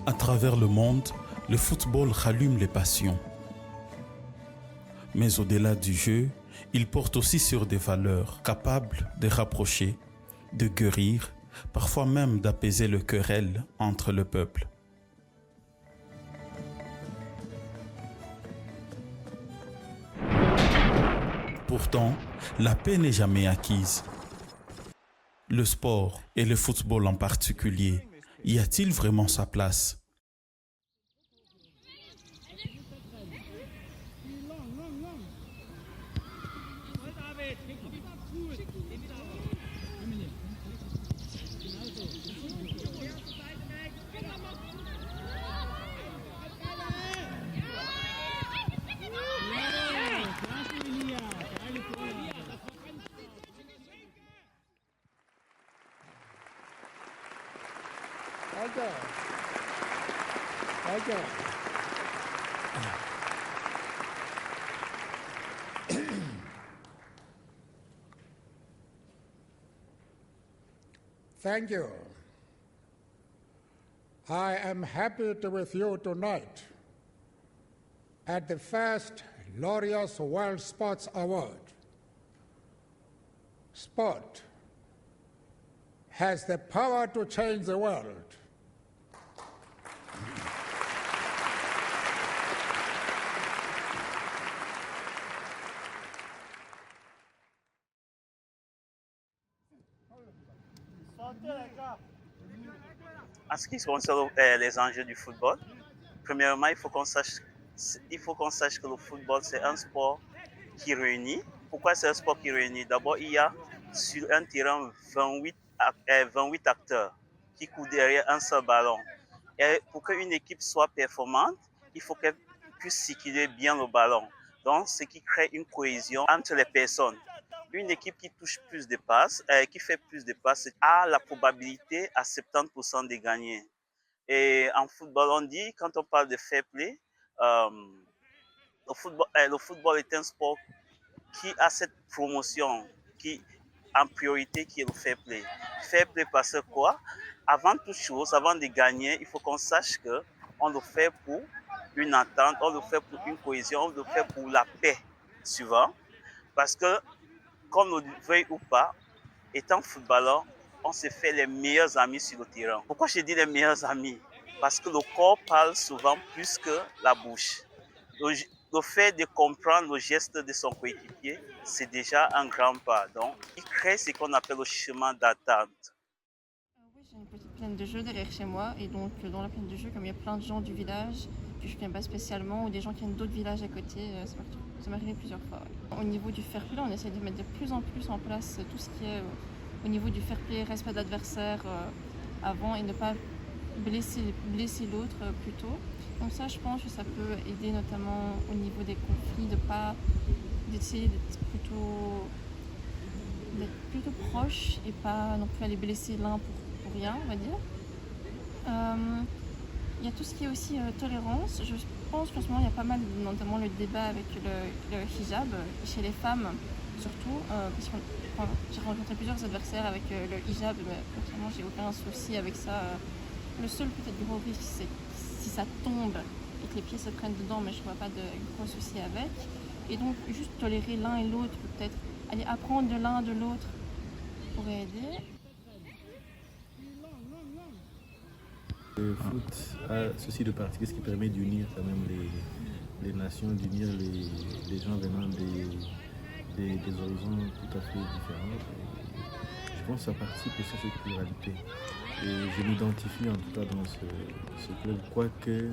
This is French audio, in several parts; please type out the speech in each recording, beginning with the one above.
À travers le monde, le football rallume les passions. Mais au-delà du jeu, il porte aussi sur des valeurs capables de rapprocher, de guérir, parfois même d'apaiser le querelle entre le peuple. Pourtant, la paix n'est jamais acquise. Le sport, et le football en particulier, y a-t-il vraiment sa place? Thank you. I am happy to be with you tonight at the first Laureus World Sports Award. Sport has the power to change the world. En ce qui concerne les enjeux du football, premièrement, il faut qu'on sache que le football, c'est un sport qui réunit. Pourquoi c'est un sport qui réunit? D'abord, il y a sur un terrain 28 acteurs qui courent derrière un seul ballon. Et pour qu'une équipe soit performante, il faut qu'elle puisse circuler bien le ballon. Donc, ce qui crée une cohésion entre les personnes. Une équipe qui touche plus de passes, qui fait plus de passes, a la probabilité à 70% de gagner. Et en football, on dit, quand on parle de fair play, le football est un sport qui a cette promotion, qui en priorité, qui est le fair play. Fair play parce que quoi? Avant toute chose, avant de gagner, il faut qu'on sache que on le fait pour une entente, on le fait pour une cohésion, on le fait pour la paix, souvent. Parce que, qu'on le veuille ou pas, étant footballeur, on se fait les meilleurs amis sur le terrain. Pourquoi je dis les meilleurs amis? Parce que le corps parle souvent plus que la bouche. Le fait de comprendre le geste de son coéquipier, c'est déjà un grand pas. Donc, il crée ce qu'on appelle le chemin d'attente. Oui, j'ai une petite plaine de jeu derrière chez moi et donc dans la plaine de jeu, comme il y a plein de gens du village que je viens pas spécialement ou des gens qui viennent d'autres villages à côté, ça m'est arrivé plusieurs fois. Ouais. Au niveau du fair play, on essaie de mettre de plus en plus en place tout ce qui est au niveau du fair play, respect de l'adversaire avant et ne pas blesser l'autre plus tôt. Donc ça, je pense que ça peut aider notamment au niveau des conflits, d'essayer d'être plutôt proche et pas non plus aller blesser l'un pour rien, on va dire. Il y a tout ce qui est aussi tolérance. Je pense qu'en ce moment, il y a pas mal, notamment le débat avec le hijab, chez les femmes surtout, parce que j'ai rencontré plusieurs adversaires avec le hijab, mais personnellement, j'ai aucun souci avec ça. Le seul peut-être gros risque, c'est si ça tombe et que les pieds se prennent dedans, mais je ne vois pas de gros soucis avec. Et donc, juste tolérer l'un et l'autre, peut-être aller apprendre de l'un de l'autre pourrait aider. Le foot a ceci de particulier, ce qui permet d'unir quand même les nations, d'unir les gens venant des horizons tout à fait différents. Et je pense que ça participe aussi à cette pluralité. Et je m'identifie en tout cas dans ce club, quoique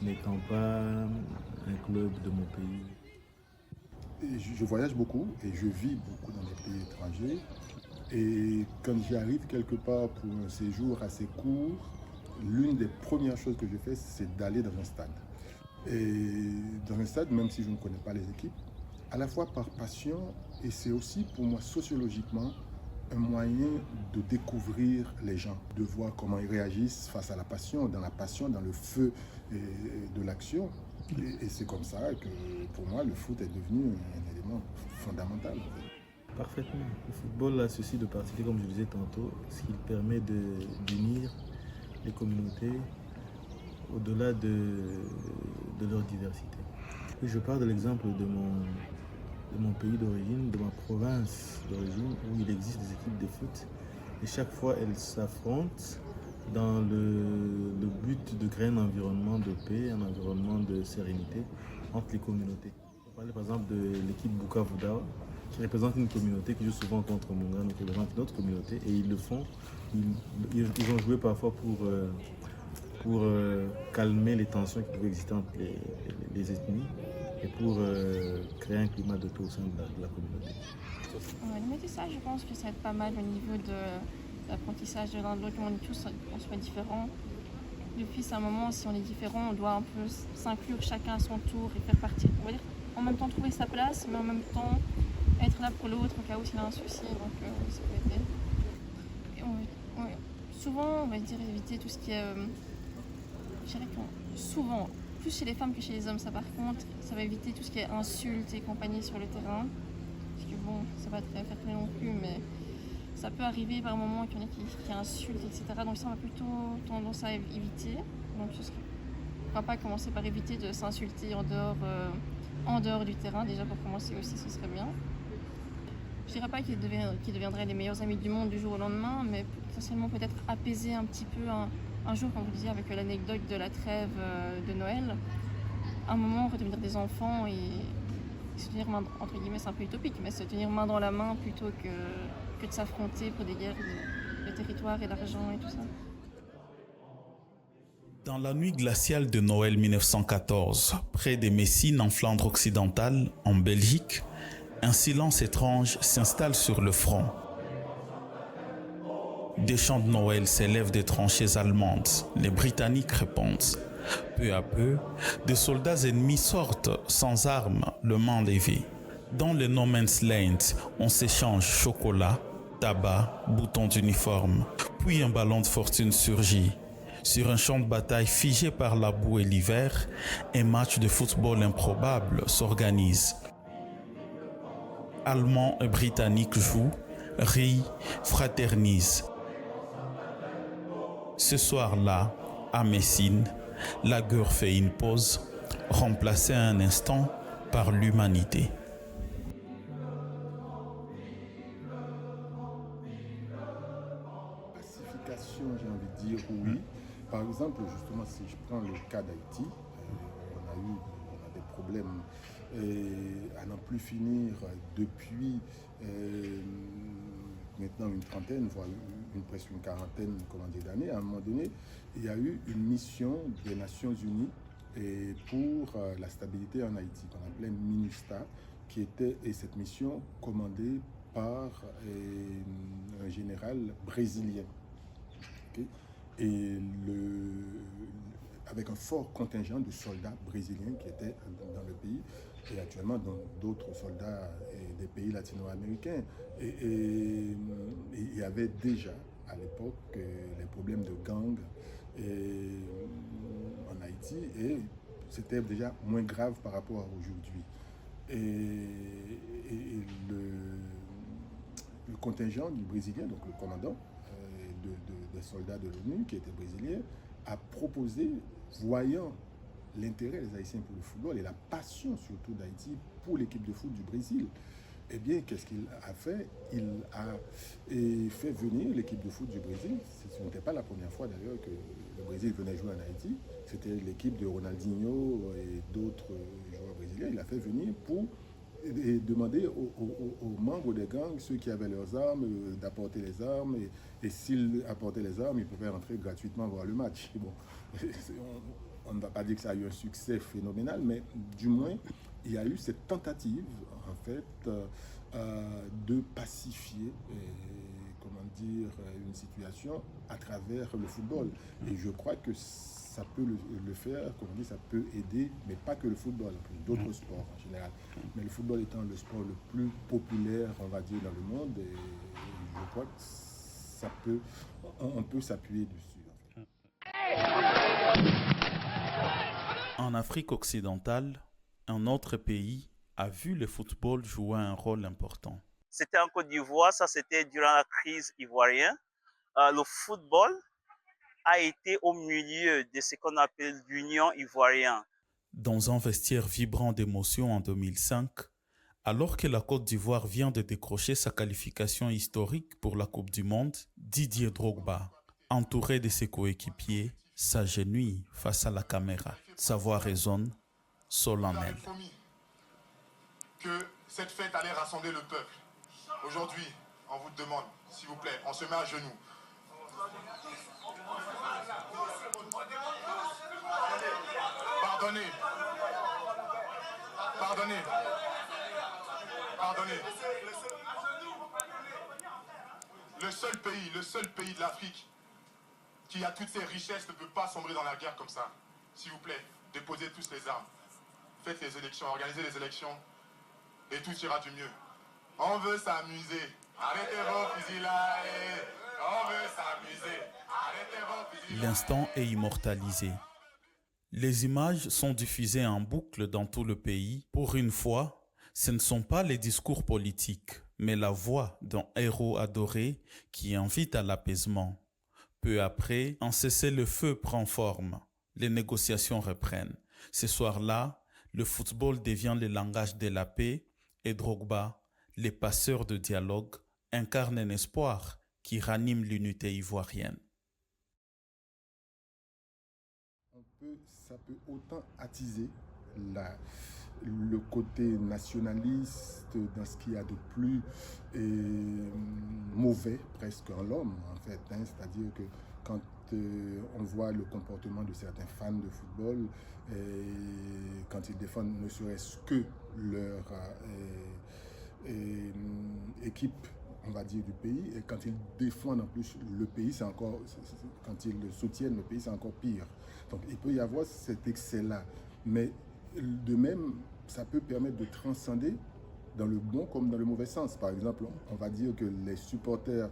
n'étant pas un club de mon pays. Et je voyage beaucoup et je vis beaucoup dans des pays étrangers. Et quand j'arrive quelque part pour un séjour assez court, l'une des premières choses que je fais, c'est d'aller dans un stade. Et dans un stade, même si je ne connais pas les équipes, à la fois par passion, et c'est aussi pour moi sociologiquement un moyen de découvrir les gens, de voir comment ils réagissent face à la passion, dans le feu de l'action. Et c'est comme ça que pour moi le foot est devenu un élément fondamental. Parfaitement. Le football a ceci de particulier, comme je disais tantôt, ce qu'il permet d'unir les communautés au-delà de leur diversité. Et je pars de l'exemple de mon pays d'origine, de ma province d'origine, où il existe des équipes de foot. Et chaque fois, elles s'affrontent dans le but de créer un environnement de paix, un environnement de sérénité entre les communautés. On parlait par exemple de l'équipe Bukavu Dawa, qui représente une communauté qui joue souvent contre Mongan, qui représente une autre communauté, et ils le font. Ils ont joué parfois pour calmer les tensions qui pouvaient exister entre les ethnies et pour créer un climat de paix au sein de la communauté. Le métissage, je pense que ça va être pas mal au niveau de l'apprentissage de l'un de l'autre. On est tous, on soit différents. Depuis un moment, si on est différent, on doit un peu s'inclure chacun à son tour et faire partie. On va dire, en même temps trouver sa place, mais en même temps être là pour l'autre au cas où s'il a un souci. Donc ça peut aider. Et souvent, on va dire éviter tout ce qui est. Je dirais que souvent, plus chez les femmes que chez les hommes, ça par contre, ça va éviter tout ce qui est insultes et compagnie sur le terrain. Parce que bon, ça va être faire non plus, mais ça peut arriver par moments qu'il y en a qui insultent, etc. Donc ça, on va plutôt tendance à éviter. Donc ce serait, pourquoi pas commencer par éviter de s'insulter en dehors du terrain, déjà pour commencer aussi, ce serait bien. Je dirais pas qu'ils deviendraient les meilleurs amis du monde du jour au lendemain, mais potentiellement peut-être apaiser un petit peu un jour, comme vous disiez, avec l'anecdote de la trêve de Noël, un moment redevenir des enfants et se tenir main, entre guillemets, c'est un peu utopique, mais se tenir main dans la main plutôt que de s'affronter pour des guerres de territoire et d'argent et tout ça. Dans la nuit glaciale de Noël 1914, près de Messines en Flandre occidentale, en Belgique, un silence étrange s'installe sur le front. Des chants de Noël s'élèvent des tranchées allemandes. Les Britanniques répondent. Peu à peu, des soldats ennemis sortent sans armes, le main levé. Dans le No Man's Land, on s'échange chocolat, tabac, boutons d'uniforme. Puis un ballon de fortune surgit. Sur un champ de bataille figé par la boue et l'hiver, un match de football improbable s'organise. Allemands et Britanniques jouent, rient, fraternisent. Ce soir-là, à Messines, la guerre fait une pause, remplacée un instant par l'humanité. Pacification, j'ai envie de dire oui. Par exemple, justement, si je prends le cas d'Haïti, on a des problèmes à n'en plus finir depuis maintenant une trentaine, voire presque une quarantaine d'années. À un moment donné, il y a eu une mission des Nations Unies pour la stabilité en Haïti, qu'on appelait MINUSTA, et cette mission commandée par un général brésilien. Okay? Et avec un fort contingent de soldats brésiliens qui étaient dans le pays, et actuellement dans d'autres soldats des pays latino-américains. Et il y avait déjà à l'époque les problèmes de gangs en Haïti, et c'était déjà moins grave par rapport à aujourd'hui. Et le contingent du Brésilien, donc le commandant des soldats de l'ONU qui était brésilien, a proposé, voyant l'intérêt des Haïtiens pour le football et la passion surtout d'Haïti pour l'équipe de foot du Brésil, eh bien, qu'est-ce qu'il a fait? Il a fait venir l'équipe de foot du Brésil. Ce n'était pas la première fois d'ailleurs que le Brésil venait jouer en Haïti. C'était l'équipe de Ronaldinho et d'autres joueurs brésiliens. Il a fait venir pour demander aux membres des gangs, ceux qui avaient leurs armes, d'apporter les armes. Et s'ils apportaient les armes, ils pouvaient rentrer gratuitement voir le match. Bon, on ne va pas dire que ça a eu un succès phénoménal, mais du moins, il y a eu cette tentative, en fait, de pacifier, une situation à travers le football. Et je crois que ça peut le faire, comme on dit, ça peut aider, mais pas que le football, d'autres sports en général. Mais le football étant le sport le plus populaire, on va dire, dans le monde, et je crois que on peut s'appuyer dessus. En Afrique occidentale, un autre pays a vu le football jouer un rôle important. C'était en Côte d'Ivoire, ça c'était durant la crise ivoirienne. Le football a été au milieu de ce qu'on appelle l'Union ivoirienne. Dans un vestiaire vibrant d'émotions en 2005, alors que la Côte d'Ivoire vient de décrocher sa qualification historique pour la Coupe du Monde, Didier Drogba, entouré de ses coéquipiers, s'agenouille face à la caméra. Sa voix résonne, solennelle. Que cette fête allait rassembler le peuple. Aujourd'hui, on vous demande, s'il vous plaît, on se met à genoux. Pardonnez. Pardonnez. Pardonnez. Le seul pays de l'Afrique qui a toutes ses richesses ne peut pas sombrer dans la guerre comme ça. S'il vous plaît, déposez tous les armes. Faites les élections, organisez les élections et tout ira du mieux. On veut s'amuser. Arrêtez vos fusils là. On veut s'amuser. Arrêtez vos fusils là. L'instant est immortalisé. Les images sont diffusées en boucle dans tout le pays. Pour une fois, ce ne sont pas les discours politiques, mais la voix d'un héros adoré qui invite à l'apaisement. Peu après, un cessez-le-feu prend forme. Les négociations reprennent. Ce soir-là, le football devient le langage de la paix et Drogba, les passeurs de dialogue, incarne un espoir qui ranime l'unité ivoirienne. Ça peut autant attiser le côté nationaliste dans ce qu'il y a de plus mauvais presque en l'homme, en fait. C'est-à-dire que quand on voit le comportement de certains fans de football, quand ils défendent ne serait-ce que leur équipe, on va dire, du pays, et quand ils défendent en plus le pays, c'est encore, quand ils le soutiennent, le pays, c'est encore pire. Donc il peut y avoir cet excès-là, mais de même, ça peut permettre de transcender dans le bon comme dans le mauvais sens. Par exemple, on va dire que les supporters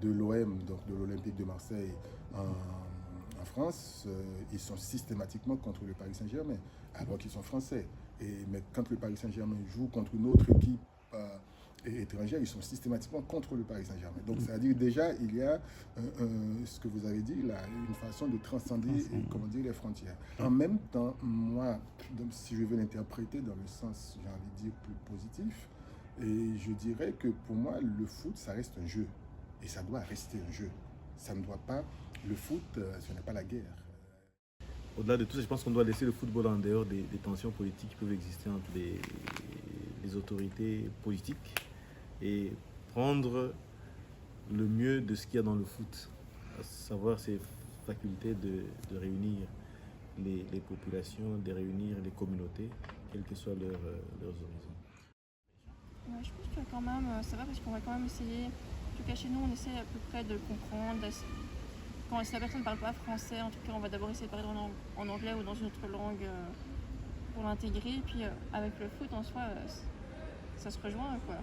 de l'OM, donc de l'Olympique de Marseille en France, ils sont systématiquement contre le Paris Saint-Germain, alors qu'ils sont français. Mais quand le Paris Saint-Germain joue contre une autre équipe étrangère, ils sont systématiquement contre le Paris Saint-Germain. Donc, c'est-à-dire déjà, il y a ce que vous avez dit, là, une façon de transcender les frontières. En même temps, moi, si je veux l'interpréter dans le sens, j'ai envie de dire, plus positif, et je dirais que pour moi, le foot, ça reste un jeu. Et ça doit rester un jeu. Ça ne doit pas... Le foot, ce n'est pas la guerre. Au-delà de tout ça, je pense qu'on doit laisser le football en dehors des tensions politiques qui peuvent exister entre les autorités politiques et prendre le mieux de ce qu'il y a dans le foot, à savoir ses facultés de réunir les populations, de réunir les communautés, quels que soient leurs horizons. Ouais, je pense que quand même, ça va parce qu'on va quand même essayer, en tout cas chez nous, on essaie à peu près de le comprendre. Quand si la personne ne parle pas français, en tout cas, on va d'abord essayer de parler en anglais ou dans une autre langue pour l'intégrer. Puis avec le foot en soi, ça se rejoint, quoi.